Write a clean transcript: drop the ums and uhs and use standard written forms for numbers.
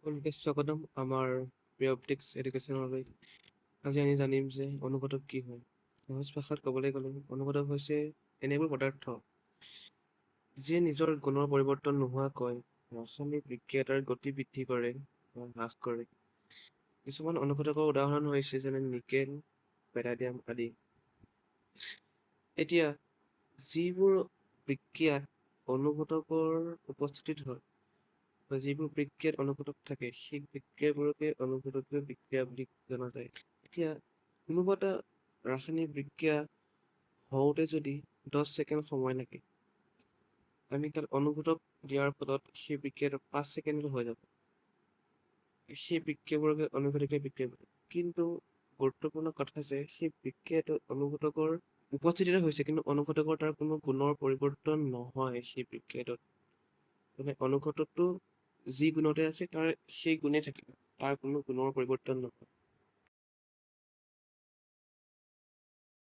সকলোকে স্বাগতম আমাৰ প্ৰিঅপটিক্স এডুকেশ্যনলৈ। আজি আমি জানিম যে অনুঘটক কি হয়। সহজ ভাষাত ক'বলৈ গ'লে অনুঘটক হৈছে এনেবোৰ পদাৰ্থ যিয়ে নিজৰ গুণৰ পৰিৱৰ্তন নোহোৱাকৈ ৰাসায়নিক বিক্ৰিয়াৰ গতি বৃদ্ধি কৰে বা হ্ৰাস কৰে। কিছুমান অনুঘটকৰ উদাহৰণ হৈছে যেনে নিকেল, পেলাডিয়াম আদি। এতিয়া যিবোৰ বিক্ৰিয়াত অনুঘটকৰ উপস্থিতিত হয় বা যিবোৰ বিক্ৰিয়াত অনুঘটক থাকে সেই বিক্ৰিয়াবোৰকে অনুঘটকীয় বিক্ৰিয়া বুলি জনা যায়। এতিয়া কোনোবা এটা ৰাসায়নিক বিক্ৰিয়া হওঁতে যদি 10 ছেকেণ্ড সময় লাগে, আমি তাত অনুঘটক দিয়াৰ ফলত সেই বিক্ৰিয়াটো 5 ছেকেণ্ডত হৈ যাব। সেই বিক্ৰিয়াবোৰকে অনুঘটকীয় বিক্ৰিয়া বুলি। কিন্তু গুৰুত্বপূৰ্ণ কথা যে সেই বিক্ৰিয়াটো অনুঘটকৰ উপস্থিতিতে হৈছে, কিন্তু অনুঘটকৰ তাৰ কোনো গুণৰ পৰিৱৰ্তন নহয় সেই বিক্ৰিয়াটোত। মানে অনুঘটকটো যি গুণতে আছে তাৰ সেই গুণে থাকিব, তাৰ কোনো গুণৰ পৰিৱৰ্তন নহয়।